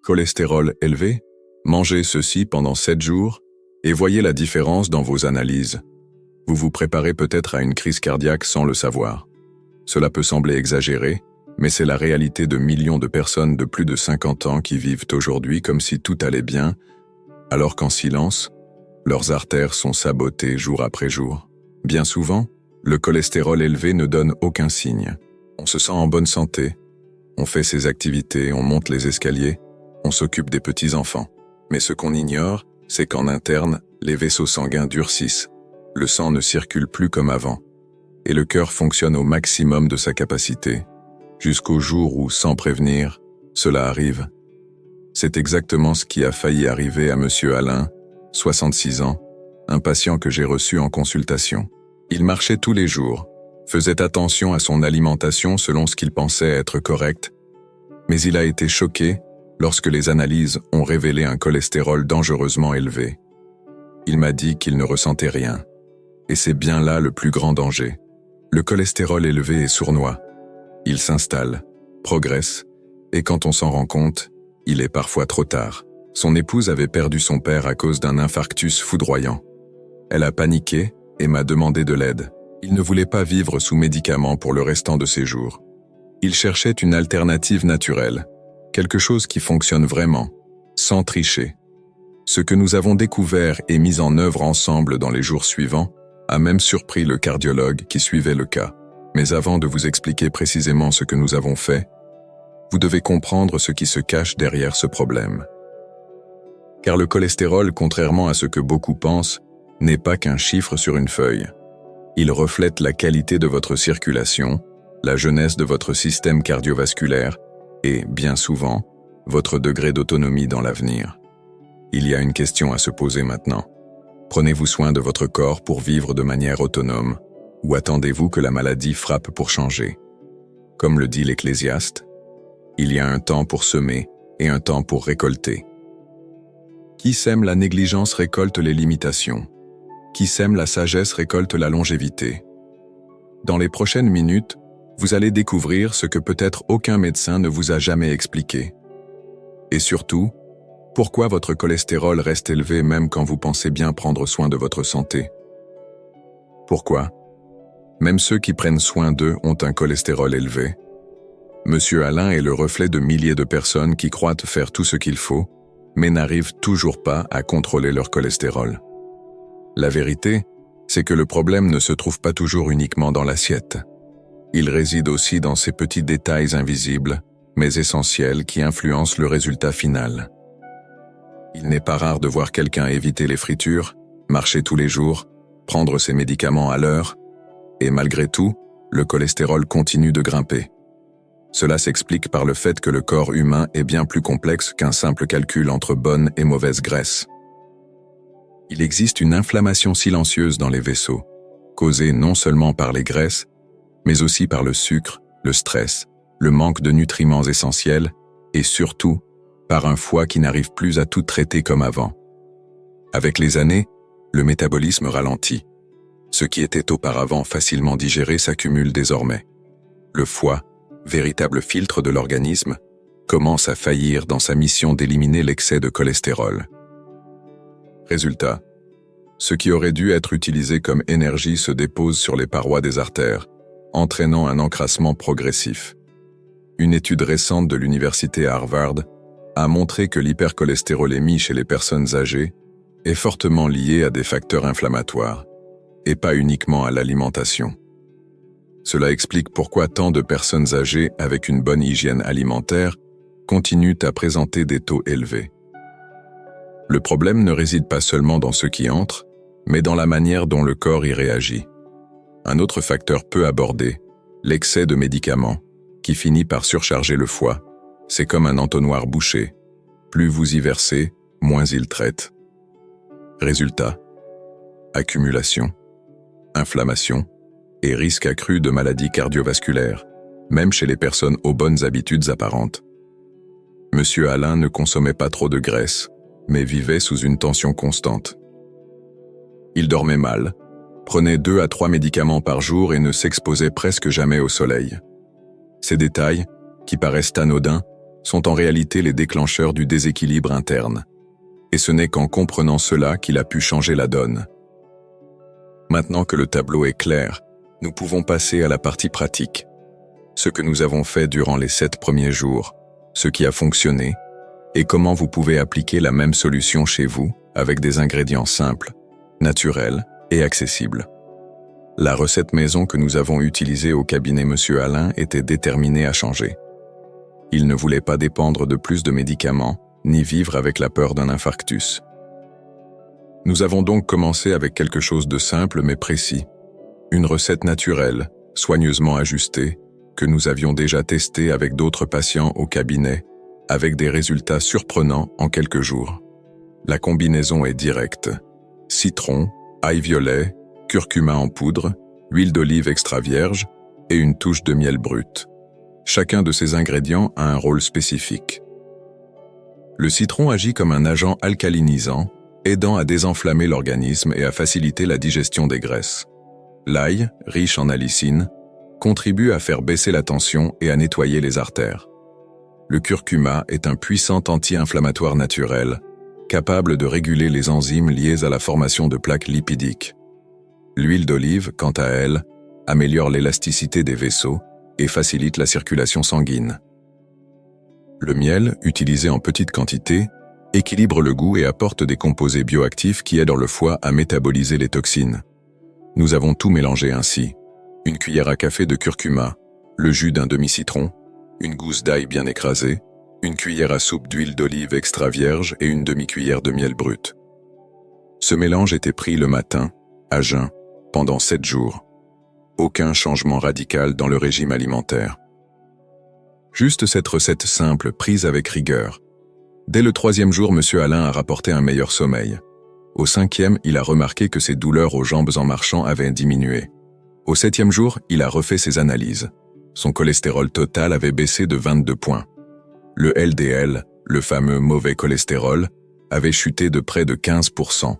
Cholestérol élevé? Mangez ceci pendant 7 jours et voyez la différence dans vos analyses. Vous vous préparez peut-être à une crise cardiaque sans le savoir. Cela peut sembler exagéré, mais c'est la réalité de millions de personnes de plus de 50 ans qui vivent aujourd'hui comme si tout allait bien, alors qu'en silence, leurs artères sont sabotées jour après jour. Bien souvent, le cholestérol élevé ne donne aucun signe. On se sent en bonne santé, on fait ses activités, on monte les escaliers, on s'occupe des petits-enfants. Mais ce qu'on ignore, c'est qu'en interne, les vaisseaux sanguins durcissent, le sang ne circule plus comme avant, et le cœur fonctionne au maximum de sa capacité, jusqu'au jour où, sans prévenir, cela arrive. C'est exactement ce qui a failli arriver à Monsieur Alain, 66 ans, un patient que j'ai reçu en consultation. Il marchait tous les jours, faisait attention à son alimentation selon ce qu'il pensait être correct, mais il a été choqué lorsque les analyses ont révélé un cholestérol dangereusement élevé. Il m'a dit qu'il ne ressentait rien. Et c'est bien là le plus grand danger. Le cholestérol élevé est sournois. Il s'installe, progresse, et quand on s'en rend compte, il est parfois trop tard. Son épouse avait perdu son père à cause d'un infarctus foudroyant. Elle a paniqué et m'a demandé de l'aide. Il ne voulait pas vivre sous médicaments pour le restant de ses jours. Il cherchait une alternative naturelle, quelque chose qui fonctionne vraiment, sans tricher. Ce que nous avons découvert et mis en œuvre ensemble dans les jours suivants a même surpris le cardiologue qui suivait le cas. Mais avant de vous expliquer précisément ce que nous avons fait, vous devez comprendre ce qui se cache derrière ce problème. Car le cholestérol, contrairement à ce que beaucoup pensent, n'est pas qu'un chiffre sur une feuille. Il reflète la qualité de votre circulation, la jeunesse de votre système cardiovasculaire et, bien souvent, votre degré d'autonomie dans l'avenir. Il y a une question à se poser maintenant. Prenez-vous soin de votre corps pour vivre de manière autonome, ou attendez-vous que la maladie frappe pour changer? Comme le dit l'Ecclésiaste, il y a un temps pour semer et un temps pour récolter. Qui sème la négligence récolte les limitations. Qui sème la sagesse récolte la longévité. Dans les prochaines minutes, vous allez découvrir ce que peut-être aucun médecin ne vous a jamais expliqué. Et surtout, pourquoi votre cholestérol reste élevé même quand vous pensez bien prendre soin de votre santé. Pourquoi? Même ceux qui prennent soin d'eux ont un cholestérol élevé. Monsieur Alain est le reflet de milliers de personnes qui croient faire tout ce qu'il faut, mais n'arrivent toujours pas à contrôler leur cholestérol. La vérité, c'est que le problème ne se trouve pas toujours uniquement dans l'assiette. Il réside aussi dans ces petits détails invisibles, mais essentiels qui influencent le résultat final. Il n'est pas rare de voir quelqu'un éviter les fritures, marcher tous les jours, prendre ses médicaments à l'heure, et malgré tout, le cholestérol continue de grimper. Cela s'explique par le fait que le corps humain est bien plus complexe qu'un simple calcul entre bonne et mauvaise graisse. Il existe une inflammation silencieuse dans les vaisseaux, causée non seulement par les graisses, mais aussi par le sucre, le stress, le manque de nutriments essentiels et surtout par un foie qui n'arrive plus à tout traiter comme avant. Avec les années, le métabolisme ralentit. Ce qui était auparavant facilement digéré s'accumule désormais. Le foie, véritable filtre de l'organisme, commence à faillir dans sa mission d'éliminer l'excès de cholestérol. Résultat, ce qui aurait dû être utilisé comme énergie se dépose sur les parois des artères, entraînant un encrassement progressif. Une étude récente de l'université Harvard a montré que l'hypercholestérolémie chez les personnes âgées est fortement liée à des facteurs inflammatoires, et pas uniquement à l'alimentation. Cela explique pourquoi tant de personnes âgées avec une bonne hygiène alimentaire continuent à présenter des taux élevés. Le problème ne réside pas seulement dans ce qui entre, mais dans la manière dont le corps y réagit. Un autre facteur peu abordé, l'excès de médicaments, qui finit par surcharger le foie. C'est comme un entonnoir bouché. Plus vous y versez, moins il traite. Résultat, accumulation, inflammation et risque accru de maladies cardiovasculaires, même chez les personnes aux bonnes habitudes apparentes. Monsieur Alain ne consommait pas trop de graisse, mais vivait sous une tension constante. Il dormait mal, prenait 2 à 3 médicaments par jour et ne s'exposait presque jamais au soleil. Ces détails, qui paraissent anodins, sont en réalité les déclencheurs du déséquilibre interne. Et ce n'est qu'en comprenant cela qu'il a pu changer la donne. Maintenant que le tableau est clair, nous pouvons passer à la partie pratique. Ce que nous avons fait durant les 7 premiers jours, ce qui a fonctionné, et comment vous pouvez appliquer la même solution chez vous avec des ingrédients simples, naturels et accessibles. La recette maison que nous avons utilisée au cabinet Monsieur Alain était déterminée à changer. Il ne voulait pas dépendre de plus de médicaments, ni vivre avec la peur d'un infarctus. Nous avons donc commencé avec quelque chose de simple mais précis. Une recette naturelle, soigneusement ajustée, que nous avions déjà testée avec d'autres patients au cabinet, avec des résultats surprenants en quelques jours. La combinaison est directe. Citron, ail violet, curcuma en poudre, huile d'olive extra vierge et une touche de miel brut. Chacun de ces ingrédients a un rôle spécifique. Le citron agit comme un agent alcalinisant, aidant à désenflammer l'organisme et à faciliter la digestion des graisses. L'ail, riche en allicine, contribue à faire baisser la tension et à nettoyer les artères. Le curcuma est un puissant anti-inflammatoire naturel, capable de réguler les enzymes liées à la formation de plaques lipidiques. L'huile d'olive, quant à elle, améliore l'élasticité des vaisseaux et facilite la circulation sanguine. Le miel, utilisé en petite quantité, équilibre le goût et apporte des composés bioactifs qui aident le foie à métaboliser les toxines. Nous avons tout mélangé ainsi. Une cuillère à café de curcuma, le jus d'un demi-citron, une gousse d'ail bien écrasée, une cuillère à soupe d'huile d'olive extra vierge et une demi-cuillère de miel brut. Ce mélange était pris le matin, à jeun, pendant 7 jours. Aucun changement radical dans le régime alimentaire. Juste cette recette simple, prise avec rigueur. Dès le 3e jour, Monsieur Alain a rapporté un meilleur sommeil. Au 5e, il a remarqué que ses douleurs aux jambes en marchant avaient diminué. Au 7e jour, il a refait ses analyses. Son cholestérol total avait baissé de 22 points. Le LDL, le fameux mauvais cholestérol, avait chuté de près de 15%.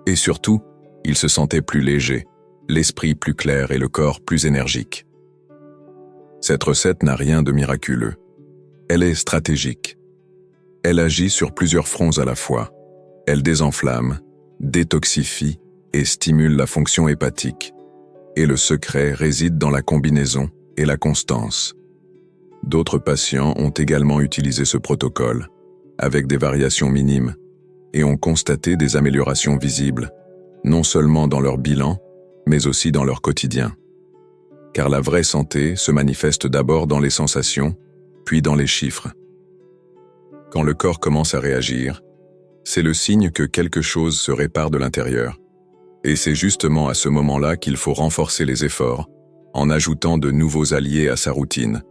Et surtout, il se sentait plus léger, l'esprit plus clair et le corps plus énergique. Cette recette n'a rien de miraculeux. Elle est stratégique. Elle agit sur plusieurs fronts à la fois. Elle désenflamme, détoxifie et stimule la fonction hépatique. Et le secret réside dans la combinaison et la constance. D'autres patients ont également utilisé ce protocole, avec des variations minimes, et ont constaté des améliorations visibles, non seulement dans leur bilan, mais aussi dans leur quotidien. Car la vraie santé se manifeste d'abord dans les sensations, puis dans les chiffres. Quand le corps commence à réagir, c'est le signe que quelque chose se répare de l'intérieur. Et c'est justement à ce moment-là qu'il faut renforcer les efforts, en ajoutant de nouveaux alliés à sa routine.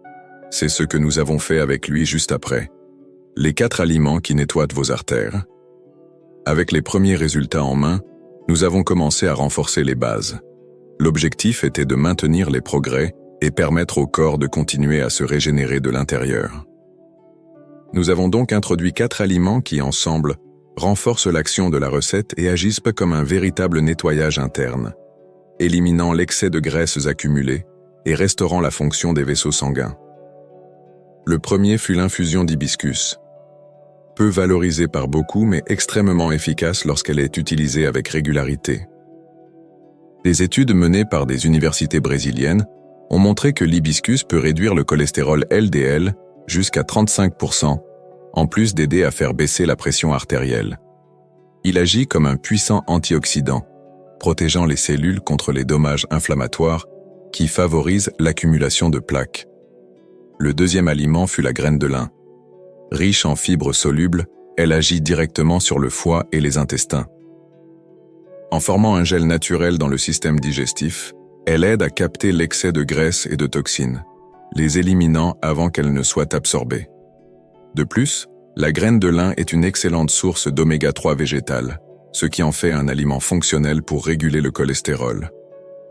C'est ce que nous avons fait avec lui juste après. Les 4 aliments qui nettoient vos artères. Avec les premiers résultats en main, nous avons commencé à renforcer les bases. L'objectif était de maintenir les progrès et permettre au corps de continuer à se régénérer de l'intérieur. Nous avons donc introduit 4 aliments qui, ensemble, renforcent l'action de la recette et agissent comme un véritable nettoyage interne, éliminant l'excès de graisses accumulées et restaurant la fonction des vaisseaux sanguins. Le premier fut l'infusion d'hibiscus. Peu valorisée par beaucoup mais extrêmement efficace lorsqu'elle est utilisée avec régularité. Des études menées par des universités brésiliennes ont montré que l'hibiscus peut réduire le cholestérol LDL jusqu'à 35%, en plus d'aider à faire baisser la pression artérielle. Il agit comme un puissant antioxydant, protégeant les cellules contre les dommages inflammatoires qui favorisent l'accumulation de plaques. Le deuxième aliment fut la graine de lin. Riche en fibres solubles, elle agit directement sur le foie et les intestins. En formant un gel naturel dans le système digestif, elle aide à capter l'excès de graisse et de toxines, les éliminant avant qu'elles ne soient absorbées. De plus, la graine de lin est une excellente source d'oméga 3 végétal, ce qui en fait un aliment fonctionnel pour réguler le cholestérol.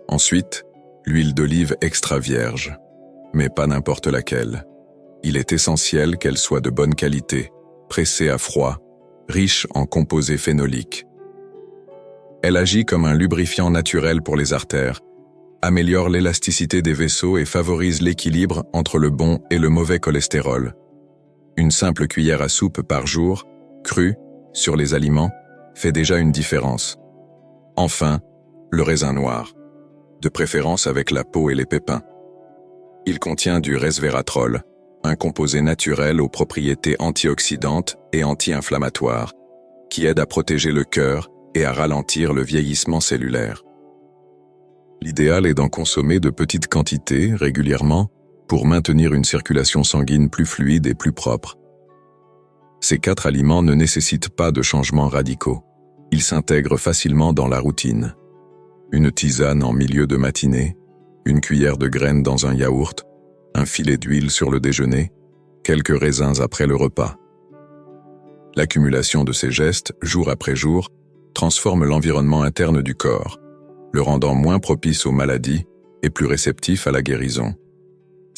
Ensuite, l'huile d'olive extra vierge, mais pas n'importe laquelle. Il est essentiel qu'elle soit de bonne qualité, pressée à froid, riche en composés phénoliques. Elle agit comme un lubrifiant naturel pour les artères, améliore l'élasticité des vaisseaux et favorise l'équilibre entre le bon et le mauvais cholestérol. Une simple cuillère à soupe par jour, crue, sur les aliments, fait déjà une différence. Enfin, le raisin noir, de préférence avec la peau et les pépins. Il contient du resveratrol, un composé naturel aux propriétés antioxydantes et anti-inflammatoires, qui aide à protéger le cœur et à ralentir le vieillissement cellulaire. L'idéal est d'en consommer de petites quantités, régulièrement, pour maintenir une circulation sanguine plus fluide et plus propre. Ces 4 aliments ne nécessitent pas de changements radicaux. Ils s'intègrent facilement dans la routine. Une tisane en milieu de matinée, une cuillère de graines dans un yaourt, un filet d'huile sur le déjeuner, quelques raisins après le repas. L'accumulation de ces gestes, jour après jour, transforme l'environnement interne du corps, le rendant moins propice aux maladies et plus réceptif à la guérison.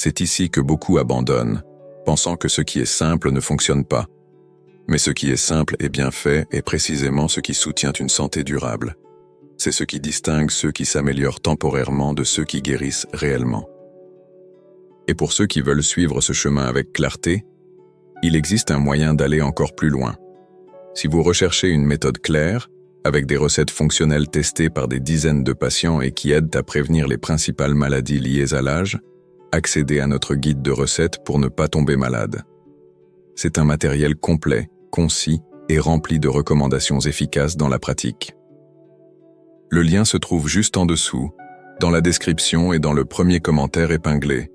C'est ici que beaucoup abandonnent, pensant que ce qui est simple ne fonctionne pas. Mais ce qui est simple et bien fait est précisément ce qui soutient une santé durable. C'est ce qui distingue ceux qui s'améliorent temporairement de ceux qui guérissent réellement. Et pour ceux qui veulent suivre ce chemin avec clarté, il existe un moyen d'aller encore plus loin. Si vous recherchez une méthode claire, avec des recettes fonctionnelles testées par des dizaines de patients et qui aident à prévenir les principales maladies liées à l'âge, accédez à notre guide de recettes pour ne pas tomber malade. C'est un matériel complet, concis et rempli de recommandations efficaces dans la pratique. Le lien se trouve juste en dessous, dans la description et dans le premier commentaire épinglé.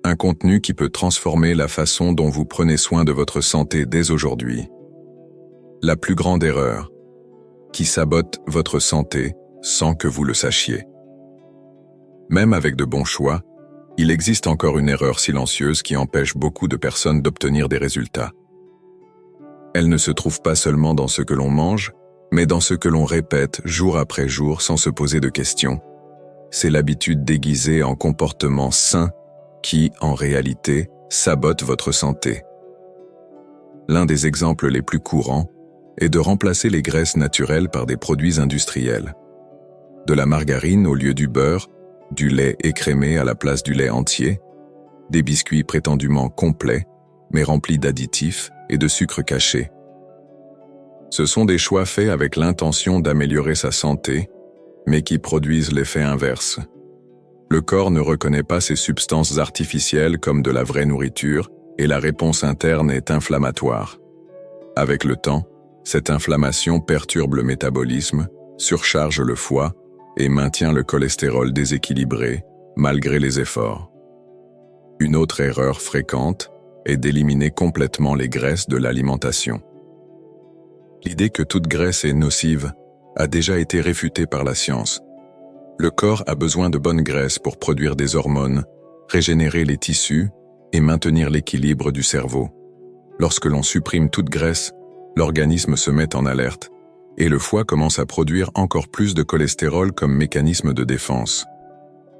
Un contenu qui peut transformer la façon dont vous prenez soin de votre santé dès aujourd'hui. La plus grande erreur, qui sabote votre santé sans que vous le sachiez. Même avec de bons choix, il existe encore une erreur silencieuse qui empêche beaucoup de personnes d'obtenir des résultats. Elle ne se trouve pas seulement dans ce que l'on mange, mais dans ce que l'on répète jour après jour sans se poser de questions. C'est l'habitude déguisée en comportement sain qui, en réalité, sabote votre santé. L'un des exemples les plus courants est de remplacer les graisses naturelles par des produits industriels. De la margarine au lieu du beurre, du lait écrémé à la place du lait entier, des biscuits prétendument complets, mais remplis d'additifs et de sucre caché. Ce sont des choix faits avec l'intention d'améliorer sa santé, mais qui produisent l'effet inverse. Le corps ne reconnaît pas ces substances artificielles comme de la vraie nourriture et la réponse interne est inflammatoire. Avec le temps, cette inflammation perturbe le métabolisme, surcharge le foie et maintient le cholestérol déséquilibré, malgré les efforts. Une autre erreur fréquente est d'éliminer complètement les graisses de l'alimentation. L'idée que toute graisse est nocive a déjà été réfutée par la science. Le corps a besoin de bonnes graisses pour produire des hormones, régénérer les tissus et maintenir l'équilibre du cerveau. Lorsque l'on supprime toute graisse, l'organisme se met en alerte et le foie commence à produire encore plus de cholestérol comme mécanisme de défense.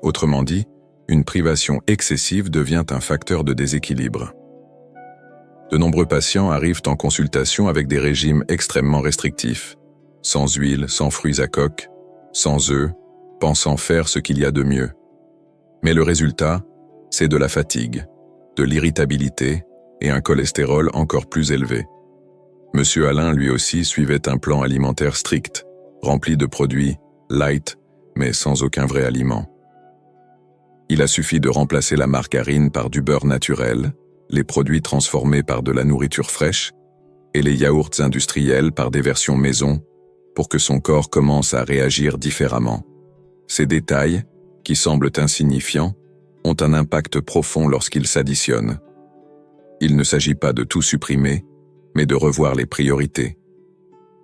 Autrement dit, une privation excessive devient un facteur de déséquilibre. De nombreux patients arrivent en consultation avec des régimes extrêmement restrictifs, sans huile, sans fruits à coque, sans œufs, pensant faire ce qu'il y a de mieux. Mais le résultat, c'est de la fatigue, de l'irritabilité et un cholestérol encore plus élevé. Monsieur Alain, lui aussi, suivait un plan alimentaire strict, rempli de produits light, mais sans aucun vrai aliment. Il a suffi de remplacer la margarine par du beurre naturel, les produits transformés par de la nourriture fraîche et les yaourts industriels par des versions maison pour que son corps commence à réagir différemment. Ces détails, qui semblent insignifiants, ont un impact profond lorsqu'ils s'additionnent. Il ne s'agit pas de tout supprimer, mais de revoir les priorités.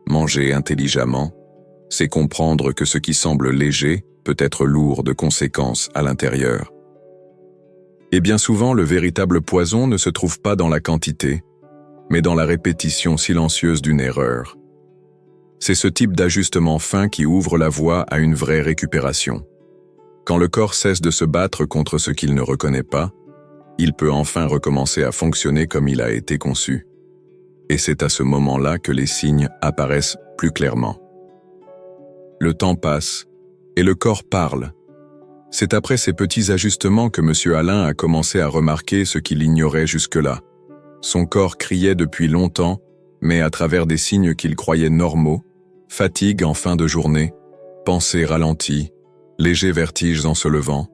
Manger intelligemment, c'est comprendre que ce qui semble léger peut être lourd de conséquences à l'intérieur. Et bien souvent, le véritable poison ne se trouve pas dans la quantité, mais dans la répétition silencieuse d'une erreur. C'est ce type d'ajustement fin qui ouvre la voie à une vraie récupération. Quand le corps cesse de se battre contre ce qu'il ne reconnaît pas, il peut enfin recommencer à fonctionner comme il a été conçu. Et c'est à ce moment-là que les signes apparaissent plus clairement. Le temps passe, et le corps parle. C'est après ces petits ajustements que M. Alain a commencé à remarquer ce qu'il ignorait jusque-là, Son corps criait depuis longtemps, mais à travers des signes qu'il croyait normaux, fatigue en fin de journée, pensée ralentie, légers vertiges en se levant,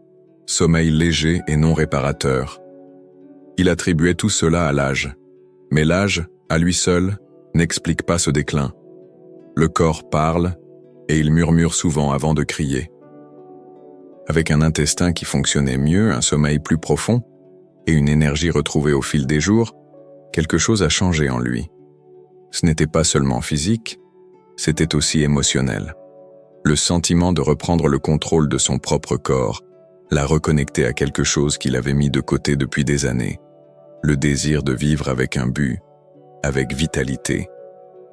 sommeil léger et non réparateur. Il attribuait tout cela à l'âge. Mais l'âge, à lui seul, n'explique pas ce déclin. Le corps parle, et il murmure souvent avant de crier. Avec un intestin qui fonctionnait mieux, un sommeil plus profond, et une énergie retrouvée au fil des jours, quelque chose a changé en lui. Ce n'était pas seulement physique, c'était aussi émotionnel. Le sentiment de reprendre le contrôle de son propre corps l'a reconnecté à quelque chose qu'il avait mis de côté depuis des années. Le désir de vivre avec un but, avec vitalité,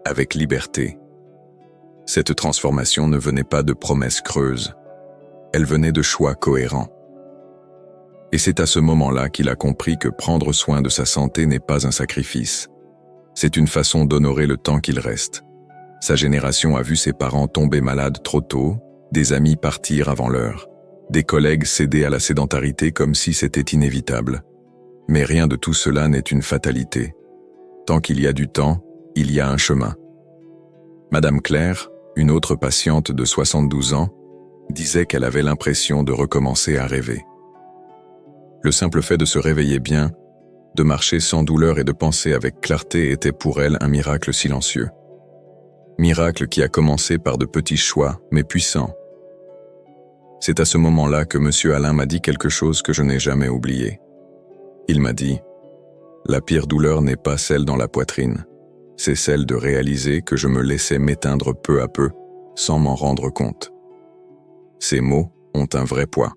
avec liberté. Cette transformation ne venait pas de promesses creuses, elle venait de choix cohérents. Et c'est à ce moment-là qu'il a compris que prendre soin de sa santé n'est pas un sacrifice. C'est une façon d'honorer le temps qu'il reste. Sa génération a vu ses parents tomber malades trop tôt, des amis partir avant l'heure, des collègues céder à la sédentarité comme si c'était inévitable. Mais rien de tout cela n'est une fatalité. Tant qu'il y a du temps, il y a un chemin. Madame Claire, une autre patiente de 72 ans, disait qu'elle avait l'impression de recommencer à rêver. Le simple fait de se réveiller bien, de marcher sans douleur et de penser avec clarté était pour elle un miracle silencieux. Miracle qui a commencé par de petits choix, mais puissants. C'est à ce moment-là que M. Alain m'a dit quelque chose que je n'ai jamais oublié. Il m'a dit « La pire douleur n'est pas celle dans la poitrine, c'est celle de réaliser que je me laissais m'éteindre peu à peu, sans m'en rendre compte. » Ces mots ont un vrai poids.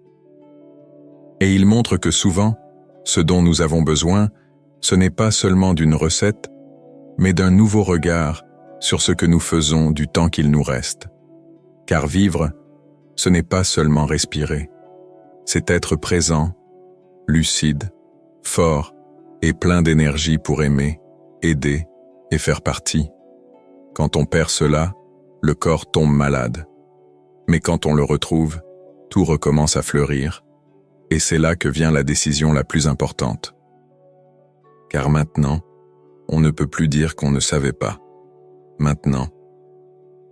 Et ils montrent que souvent, ce dont nous avons besoin, ce n'est pas seulement d'une recette, mais d'un nouveau regard sur ce que nous faisons du temps qu'il nous reste. Car vivre, ce n'est pas seulement respirer, c'est être présent, lucide, fort et plein d'énergie pour aimer, aider et faire partie. Quand on perd cela, le corps tombe malade. Mais quand on le retrouve, tout recommence à fleurir, et c'est là que vient la décision la plus importante. Car maintenant, on ne peut plus dire qu'on ne savait pas. Maintenant,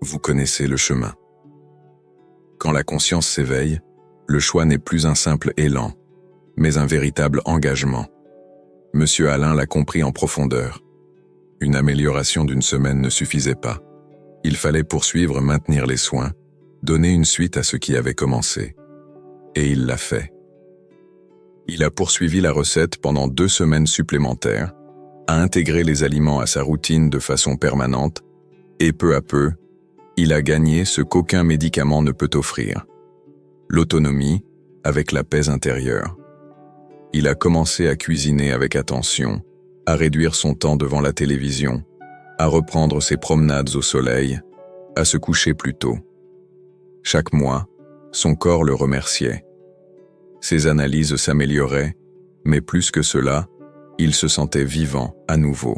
vous connaissez le chemin. Quand la conscience s'éveille, le choix n'est plus un simple élan, mais un véritable engagement. Monsieur Alain l'a compris en profondeur. Une amélioration d'une semaine ne suffisait pas. Il fallait poursuivre, maintenir les soins, donner une suite à ce qui avait commencé. Et il l'a fait. Il a poursuivi la recette pendant 2 semaines supplémentaires, a intégré les aliments à sa routine de façon permanente, et peu à peu, il a gagné ce qu'aucun médicament ne peut offrir. L'autonomie avec la paix intérieure. Il a commencé à cuisiner avec attention, à réduire son temps devant la télévision, à reprendre ses promenades au soleil, à se coucher plus tôt. Chaque mois, son corps le remerciait. Ses analyses s'amélioraient, mais plus que cela, il se sentait vivant à nouveau.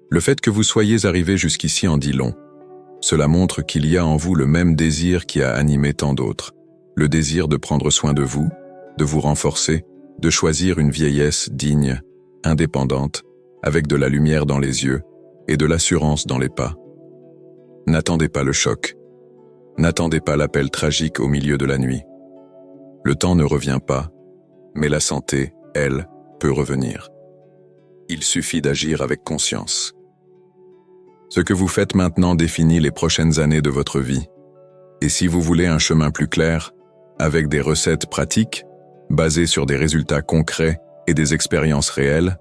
Le fait que vous soyez arrivé jusqu'ici en dit long. Cela montre qu'il y a en vous le même désir qui a animé tant d'autres. Le désir de prendre soin de vous renforcer, de choisir une vieillesse digne, indépendante, avec de la lumière dans les yeux et de l'assurance dans les pas. N'attendez pas le choc. N'attendez pas l'appel tragique au milieu de la nuit. Le temps ne revient pas, mais la santé, elle, peut revenir. Il suffit d'agir avec conscience. Ce que vous faites maintenant définit les prochaines années de votre vie. Et si vous voulez un chemin plus clair, avec des recettes pratiques, basées sur des résultats concrets et des expériences réelles,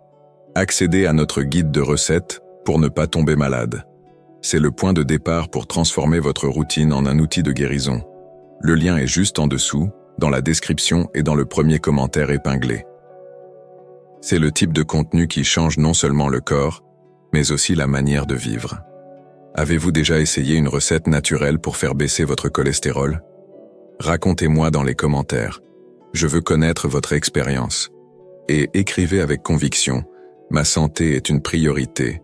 accédez à notre guide de recettes pour ne pas tomber malade. C'est le point de départ pour transformer votre routine en un outil de guérison. Le lien est juste en dessous, dans la description et dans le premier commentaire épinglé. C'est le type de contenu qui change non seulement le corps, mais aussi la manière de vivre. Avez-vous déjà essayé une recette naturelle pour faire baisser votre cholestérol? Racontez-moi dans les commentaires. Je veux connaître votre expérience. Et écrivez avec conviction, ma santé est une priorité,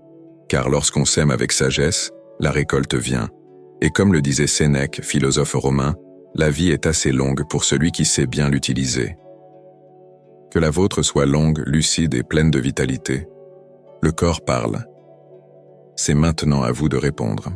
car lorsqu'on sème avec sagesse, la récolte vient. Et comme le disait Sénèque, philosophe romain, la vie est assez longue pour celui qui sait bien l'utiliser. Que la vôtre soit longue, lucide et pleine de vitalité, Le corps parle. C'est maintenant à vous de répondre.